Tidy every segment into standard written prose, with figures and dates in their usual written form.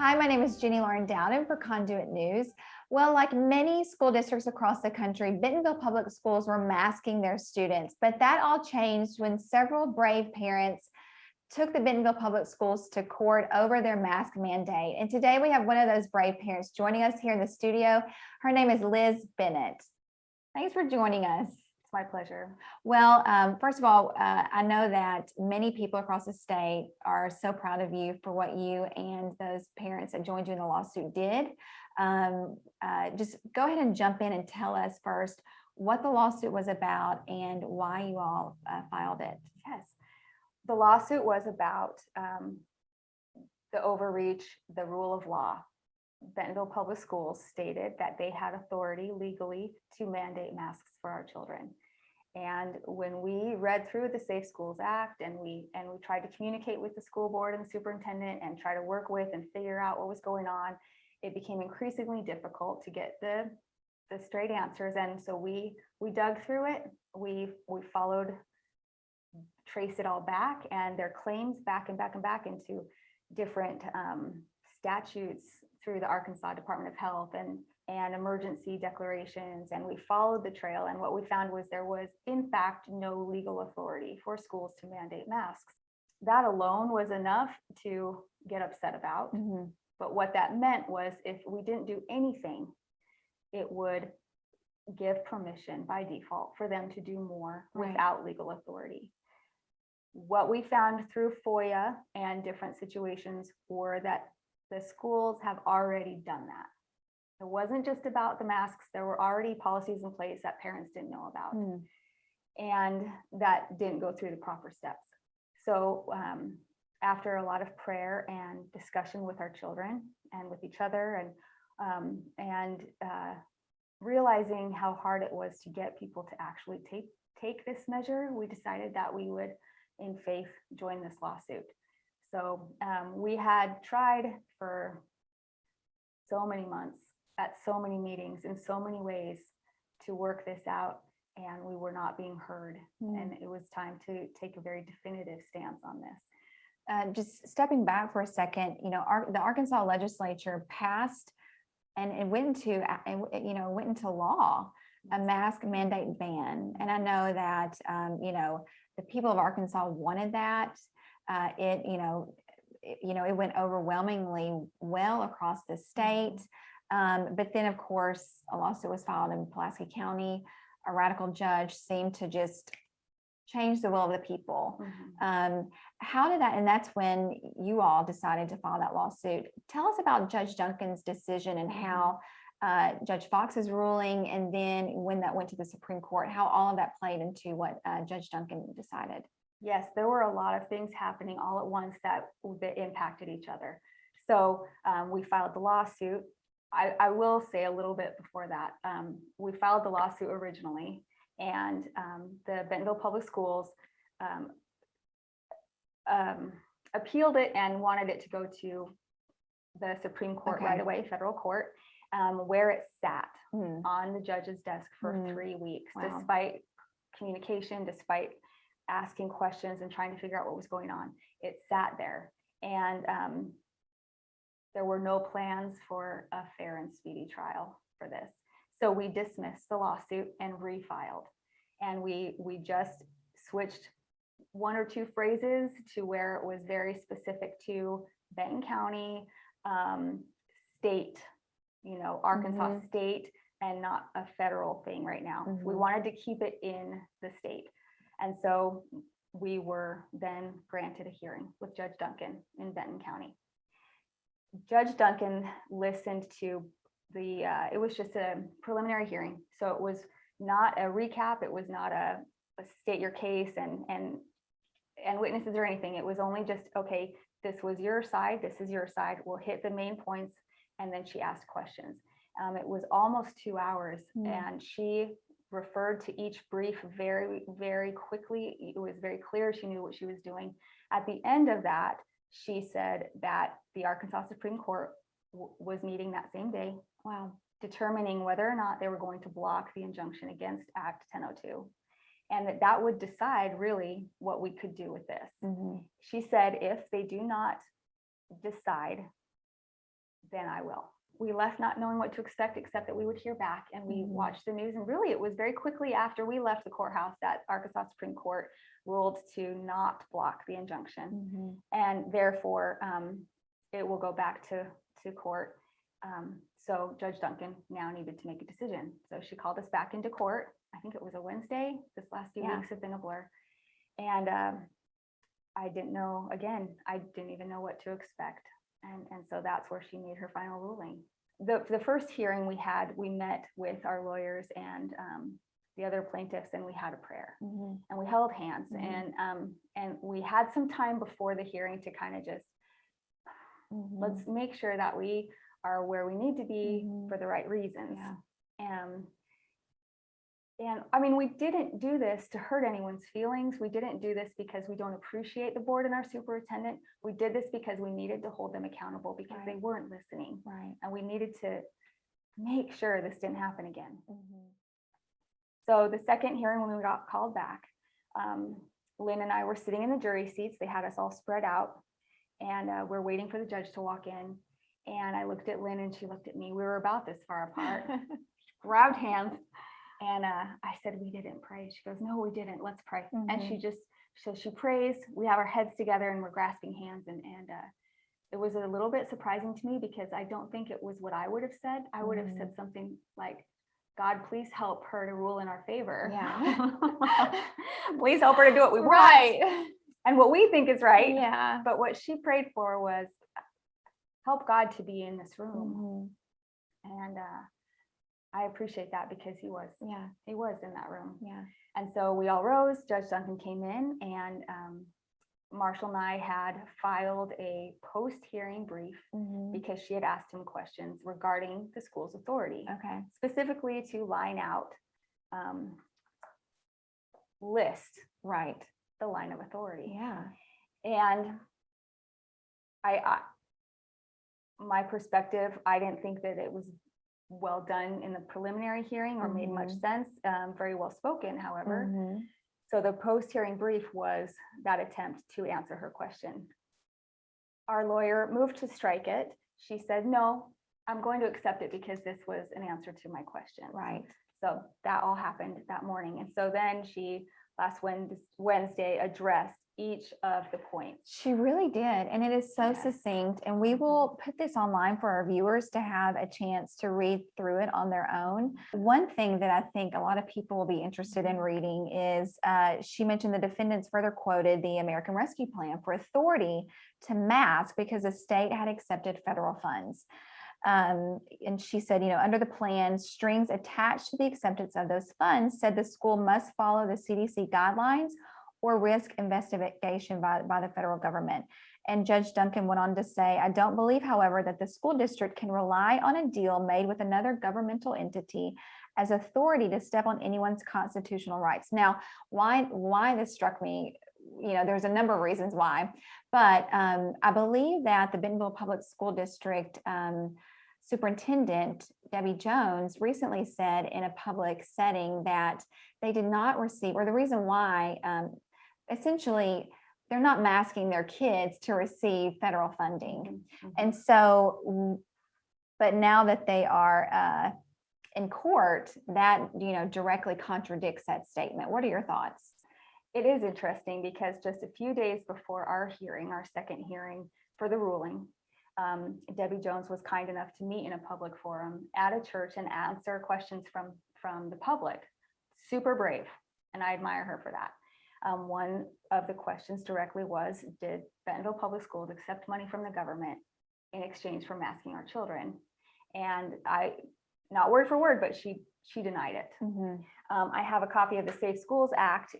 Hi, my name is Jenny Lauren Dowden for Conduit News. Well, like many school districts across the country, Bentonville Public Schools were masking their students, but that all changed when several brave parents took the Bentonville Public Schools to court over their mask mandate. And today we have one of those brave parents joining us here in the studio. Her name is Lizz Bennett. Thanks for joining us. It's my pleasure. Well, first of all, I know that many people across the state are so proud of you for what you and those parents that joined you in the lawsuit did. Just go ahead and jump in and tell us first what the lawsuit was about and why you all filed it. Yes, the lawsuit was about the overreach, the rule of law. Bentonville Public Schools stated that they had authority legally to mandate masks for our children. And when we read through the Safe Schools Act and we tried to communicate with the school board and the superintendent and try to work with and figure out what was going on, it became increasingly difficult to get the straight answers. And so we dug through it. We followed, traced it all back, and their claims back and back and back into different statutes through the Arkansas Department of Health and emergency declarations, and we followed the trail. And what we found was there was, in fact, no legal authority for schools to mandate masks. That alone was enough to get upset about. Mm-hmm. But what that meant was if we didn't do anything, it would give permission by default for them to do more without legal authority. What we found through FOIA and different situations were that the schools have already done that. It wasn't just about the masks. There were already policies in place that parents didn't know about, and that didn't go through the proper steps. So after a lot of prayer and discussion with our children and with each other, and realizing how hard it was to get people to actually take this measure, we decided that we would, in faith, join this lawsuit. So we had tried for so many months, at so many meetings, in so many ways to work this out, and we were not being heard. And it was time to take a very definitive stance on this. Just stepping back for a second, the Arkansas legislature passed and it went into law a mask mandate ban. And I know that the people of Arkansas wanted that. It went overwhelmingly well across the state. But then, of course, a lawsuit was filed in Pulaski County. A radical judge seemed to just change the will of the people. How did that, and that's when you all decided to file that lawsuit. Tell us about Judge Duncan's decision and how Judge Fox's ruling, and then when that went to the Supreme Court, how all of that played into what Judge Duncan decided. Yes, there were a lot of things happening all at once that impacted each other. So we filed the lawsuit. I will say a little bit before that. We filed the lawsuit originally, and the Bentonville Public Schools appealed it and wanted it to go to the Supreme Court right away, federal court, where it sat on the judge's desk for 3 weeks, despite communication, despite asking questions and trying to figure out what was going on. It sat there, and there were no plans for a fair and speedy trial for this. So we dismissed the lawsuit and refiled, and we just switched one or two phrases to where it was very specific to Benton County, state, Arkansas state, and not a federal thing right now. We wanted to keep it in the state. And so we were then granted a hearing with Judge Duncan in Benton County. Judge Duncan listened to it was just a preliminary hearing. So it was not a recap. It was not a state your case and witnesses or anything. It was only just, okay, this was your side, this is your side. We'll hit the main points. And then she asked questions. It was almost 2 hours, and she referred to each brief very, very quickly. It was very clear she knew what she was doing. At the end of that, she said that the Arkansas Supreme Court was meeting that same day, determining whether or not they were going to block the injunction against Act 1002, and that would decide really what we could do with this. She said if they do not decide then I will. We left not knowing what to expect, except that we would hear back, and we watched the news. And really, it was very quickly after we left the courthouse that Arkansas Supreme Court ruled to not block the injunction. And therefore, it will go back to court. So Judge Duncan now needed to make a decision. So she called us back into court. I think it was a Wednesday. This last few weeks have been a blur. And I didn't know, again, I didn't even know what to expect. And so that's where she made her final ruling. The first hearing we had, we met with our lawyers and the other plaintiffs, and we had a prayer and we held hands. And we had some time before the hearing to kind of just, let's make sure that we are where we need to be for the right reasons. And I mean, we didn't do this to hurt anyone's feelings. We didn't do this because we don't appreciate the board and our superintendent. We did this because we needed to hold them accountable because they weren't listening. And we needed to make sure this didn't happen again. So the second hearing, when we got called back, Lynn and I were sitting in the jury seats. They had us all spread out, and we're waiting for the judge to walk in. And I looked at Lynn and she looked at me. We were about this far apart, grabbed hands. And I said, we didn't pray. She goes, no, we didn't. Let's pray. And she prays. We have our heads together and we're grasping hands. And it was a little bit surprising to me because I don't think it was what I would have said. I would have said something like, God, please help her to rule in our favor. Please help her to do what we want. And what we think is right. But what she prayed for was, help God to be in this room. And I appreciate that because he was in that room. And so we all rose. Judge Duncan came in, and Marshall and I had filed a post-hearing brief because she had asked him questions regarding the school's authority, specifically to line out, list the line of authority. And my perspective, I didn't think that it was well done in the preliminary hearing or made much sense, very well spoken, however. So the post-hearing brief was that attempt to answer her question. Our lawyer moved to strike it. She said, no, I'm going to accept it because this was an answer to my question. So that all happened that morning. And so then she, last Wednesday, addressed each of the points. She really did. And it is so succinct. And we will put this online for our viewers to have a chance to read through it on their own. One thing that I think a lot of people will be interested in reading is she mentioned the defendants further quoted the American Rescue Plan for authority to mask because the state had accepted federal funds. And she said, under the plan, strings attached to the acceptance of those funds said the school must follow the CDC guidelines or risk investigation by the federal government. And Judge Duncan went on to say, I don't believe, however, that the school district can rely on a deal made with another governmental entity as authority to step on anyone's constitutional rights. Now, why this struck me, there's a number of reasons why, but I believe that the Bentonville Public School District Superintendent Debbie Jones recently said in a public setting that they did not receive, or the reason why, essentially, they're not masking their kids to receive federal funding. And so, but now that they are in court, that, directly contradicts that statement. What are your thoughts? It is interesting because just a few days before our hearing, our second hearing for the ruling, Debbie Jones was kind enough to meet in a public forum at a church and answer questions from the public. Super brave, and I admire her for that. One of the questions directly was, did Bentonville Public Schools accept money from the government in exchange for masking our children? And not word for word, but she denied it. I have a copy of the Safe Schools Act,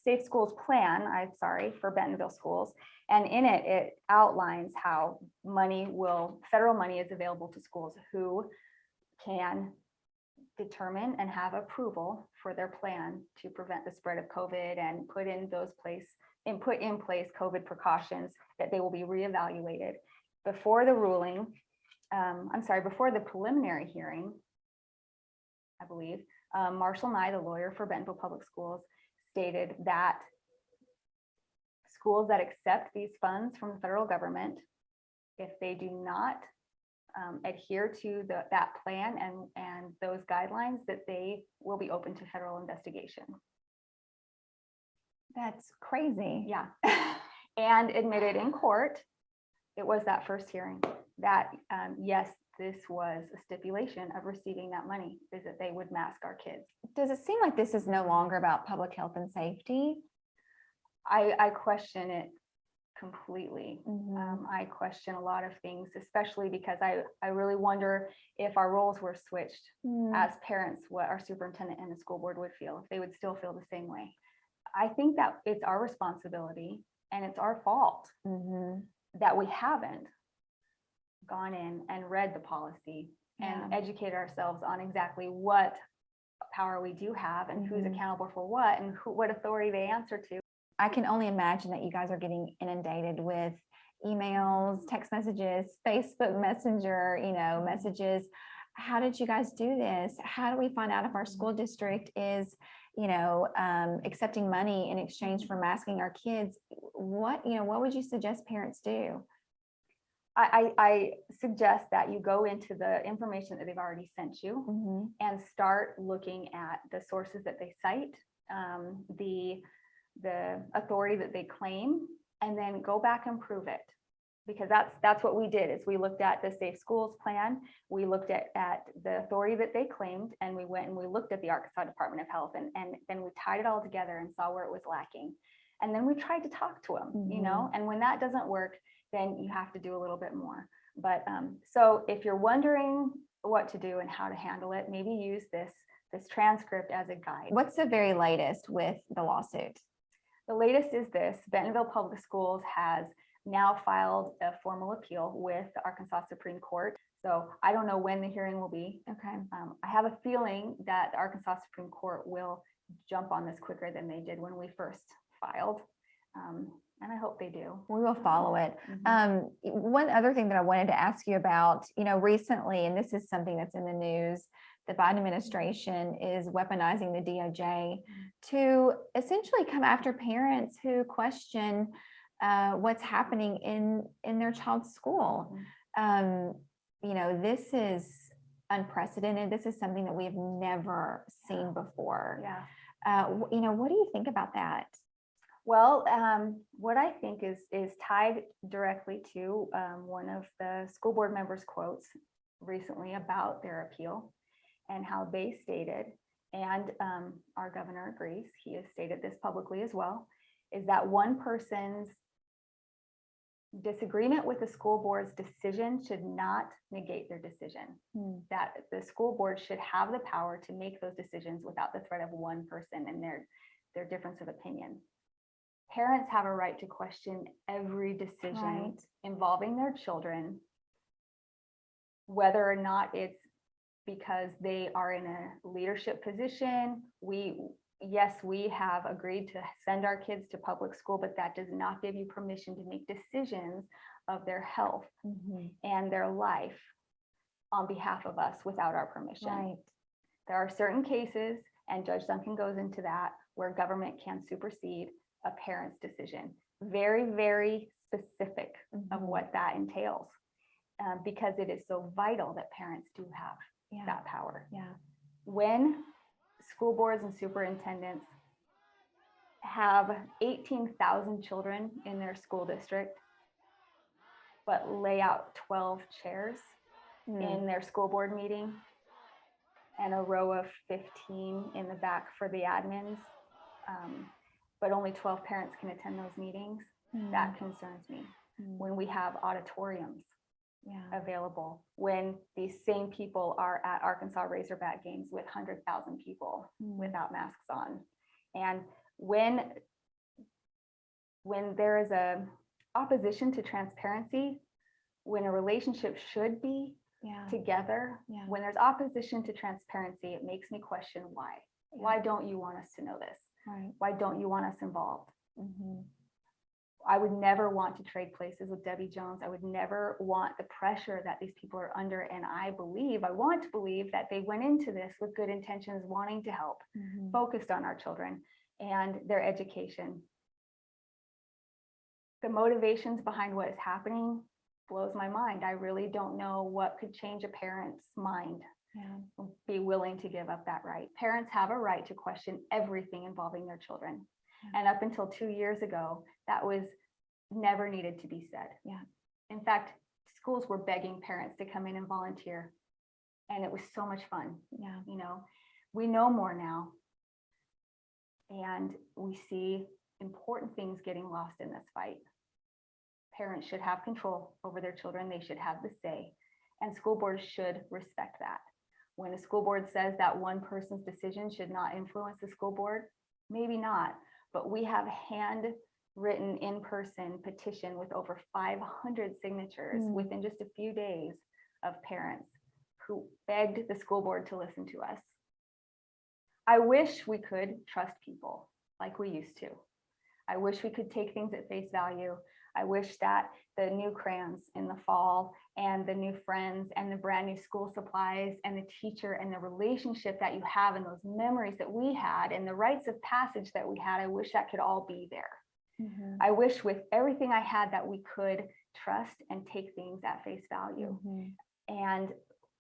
Safe Schools Plan, for Bentonville schools. And in it, it outlines how federal money is available to schools who can determine and have approval for their plan to prevent the spread of COVID and put in place COVID precautions, that they will be reevaluated. Before the ruling, before the preliminary hearing, I believe, Marshall Nye, the lawyer for Bentonville Public Schools, stated that schools that accept these funds from the federal government, if they do not adhere to that plan and those guidelines, that they will be open to federal investigation. That's crazy. Yeah. And admitted in court, it was that first hearing that, yes, this was a stipulation of receiving that money, is that they would mask our kids. Does it seem like this is no longer about public health and safety? I question it completely. Mhm. I question a lot of things, especially because I really wonder if our roles were switched as parents, what our superintendent and the school board would feel, if they would still feel the same way. I think that it's our responsibility and it's our fault that we haven't gone in and read the policy and educate ourselves on exactly what power we do have and who's accountable for what and what authority they answer to. I can only imagine that you guys are getting inundated with emails, text messages, Facebook Messenger, messages. How did you guys do this? How do we find out if our school district is, accepting money in exchange for masking our kids? What would you suggest parents do? I suggest that you go into the information that they've already sent you and start looking at the sources that they cite, the authority that they claim, and then go back and prove it. Because that's what we did, is we looked at the Safe Schools plan, we looked at the authority that they claimed, and we went and we looked at the Arkansas Department of Health, and then we tied it all together and saw where it was lacking. And then we tried to talk to them, and when that doesn't work, then you have to do a little bit more. But so if you're wondering what to do and how to handle it, maybe use this transcript as a guide. What's the very latest with the lawsuit? The latest is this: Bentonville Public Schools has now filed a formal appeal with the Arkansas Supreme Court. So I don't know when the hearing will be. Okay. I have a feeling that the Arkansas Supreme Court will jump on this quicker than they did when we first filed. And I hope they do. We will follow it. One other thing that I wanted to ask you about, recently, and this is something that's in the news, the Biden administration is weaponizing the DOJ to essentially come after parents who question what's happening in their child's school. This is unprecedented. This is something that we have never seen before. Yeah. What do you think about that? Well, what I think is tied directly to one of the school board members' quotes recently about their appeal and how they stated, and our governor agrees, he has stated this publicly as well, is that one person's disagreement with the school board's decision should not negate their decision. That the school board should have the power to make those decisions without the threat of one person and their difference of opinion. Parents have a right to question every decision involving their children, whether or not it's because they are in a leadership position. Yes, we have agreed to send our kids to public school, but that does not give you permission to make decisions of their health and their life on behalf of us without our permission. Right. There are certain cases, and Judge Duncan goes into that, where government can supersede a parent's decision. Very, very specific of what that entails, because it is so vital that parents do have that power. Yeah. When school boards and superintendents have 18,000 children in their school district, but lay out 12 chairs in their school board meeting and a row of 15 in the back for the admins, but only 12 parents can attend those meetings, that concerns me. When we have auditoriums available, when these same people are at Arkansas Razorback games with 100,000 people without masks on, and when there is a opposition to transparency, when a relationship should be together, when there's opposition to transparency, it makes me question why. Why don't you want us to know this? Why don't you want us involved? I would never want to trade places with Debbie Jones. I would never want the pressure that these people are under. And I want to believe that they went into this with good intentions, wanting to help, focused on our children and their education. The motivations behind what is happening blows my mind. I really don't know what could change a parent's mind, Yeah. be willing to give up that right. Parents have a right to question everything involving their children. Yeah. And up until 2 years ago, that was never needed to be said. Yeah. In fact, schools were begging parents to come in and volunteer. And it was so much fun. Yeah. You know, we know more now. And we see important things getting lost in this fight. Parents should have control over their children. They should have the say. And school boards should respect that. When a school board says that one person's decision should not influence the school board, maybe not. But we have handwritten in-person petition with over 500 signatures within just a few days of parents who begged the school board to listen to us. I wish we could trust people like we used to. I wish we could take things at face value. I wish that the new crayons in the fall and the new friends and the brand new school supplies and the teacher and the relationship that you have and those memories that we had and the rites of passage that we had, I wish that could all be there. Mm-hmm. I wish with everything I had that we could trust and take things at face value. Mm-hmm. And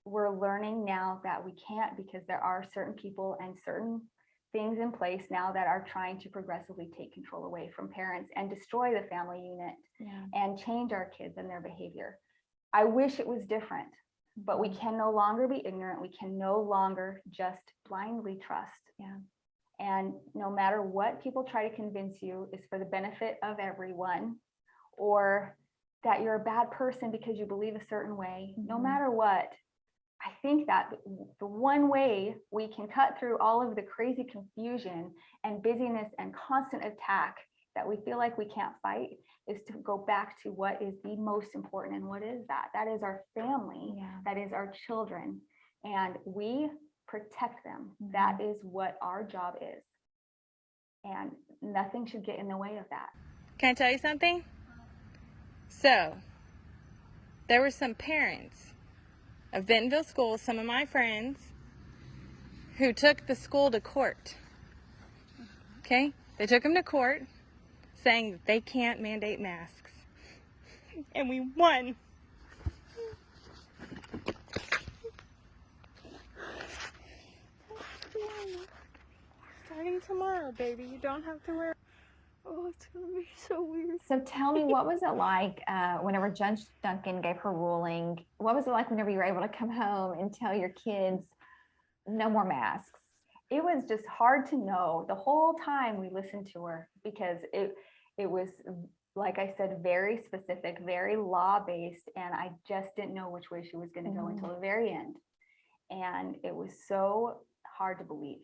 we're learning now that we can't, because there are certain people and certain things in place now that are trying to progressively take control away from parents and destroy the family unit and change our kids and their behavior. I wish it was different, but we can no longer be ignorant. We can no longer just blindly trust. Yeah. And no matter what people try to convince you is for the benefit of everyone, or that you're a bad person because you believe a certain way, no matter what, I think that the one way we can cut through all of the crazy confusion and busyness and constant attack that we feel like we can't fight is to go back to what is the most important. And what is that? That is our family. That is our children. And we protect them. That is what our job is. And nothing should get in the way of that. Can I tell you something? So, there were some parents of Bentonville schools, some of my friends, who took the school to court. Okay? They took them to court saying that they can't mandate masks. And we won. Starting tomorrow, baby. You don't have to wear. Oh, it's going to be so weird. So tell me, what was it like whenever Judge Duncan gave her ruling? What was it like whenever you were able to come home and tell your kids no more masks? It was just hard to know the whole time we listened to her, because it was, like I said, very specific, very law-based, and I just didn't know which way she was going to go until the very end. And it was so hard to believe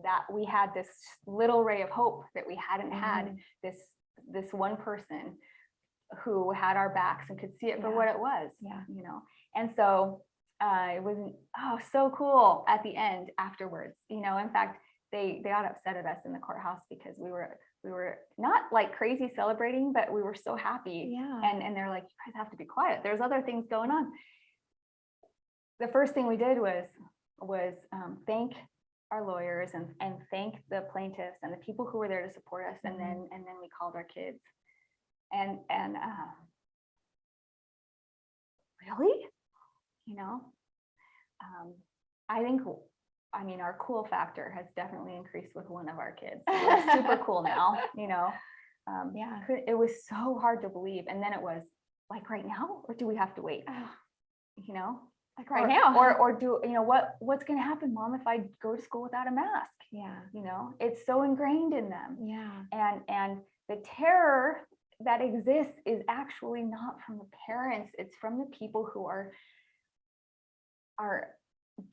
that we had this little ray of hope that we hadn't had this one person who had our backs and could see it for what it was, you know. And so it was so cool at the end afterwards, you know. In fact, they got upset at us in the courthouse because we were not like crazy celebrating, but we were so happy. And they're like, you guys have to be quiet. There's other things going on. The first thing we did was thank our lawyers and thank the plaintiffs and the people who were there to support us. And then we called our kids and really, you know, I mean, our cool factor has definitely increased with one of our kids. We're super cool now, you know. It was so hard to believe. And then it was like, right now, or do we have to wait? You know, like right now, or do, you know, what's going to happen, Mom, if I go to school without a mask? You know, it's so ingrained in them. And the terror that exists is actually not from the parents. It's from the people who are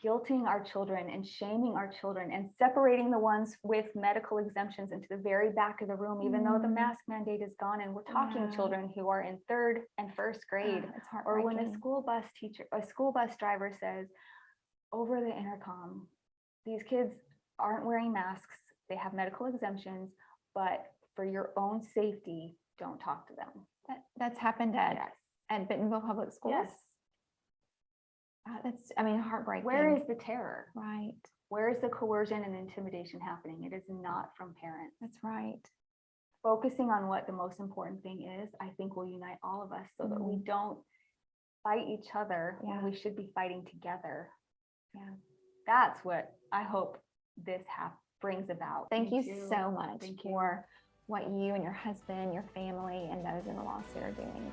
guilting our children and shaming our children and separating the ones with medical exemptions into the very back of the room, even though the mask mandate is gone. And we're talking children who are in 3rd and 1st grade, or when a school bus driver says over the intercom, these kids aren't wearing masks, they have medical exemptions, but for your own safety, don't talk to them. That's happened at Bentonville Public Schools. That's, I mean, heartbreaking. Where is the terror? Right. Where is the coercion and intimidation happening? It is not from parents. That's right. focusing on what the most important thing is, I think will unite all of us so that we don't fight each other when we should be fighting together. Yeah. That's what I hope this brings about. Thank you so much for what you and your husband, your family, and those in the lawsuit are doing.